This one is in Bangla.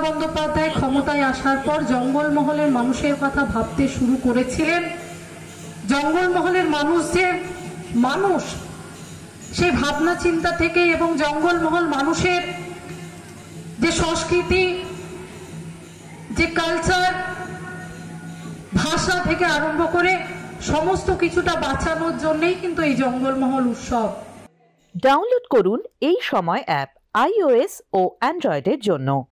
বন্দ্যোপাধ্যায় ক্ষমতায় আসার পর জঙ্গলমহলের মানুষের কথা ভাবতে শুরু করেছিলেন। জঙ্গলমহলের মানুষ সেই ভাবনা চিন্তা থেকে এবং জঙ্গলমহল মানুষের যে সংস্কৃতি, যে কালচার, ভাষা থেকে আরম্ভ করে সমস্ত কিছুটা বাঁচানোর জন্যই কিন্তু এই জঙ্গলমহল উৎসব। ডাউনলোড করুন এই সময় অ্যাপ iOS ও অ্যান্ড্রয়েডের জন্য।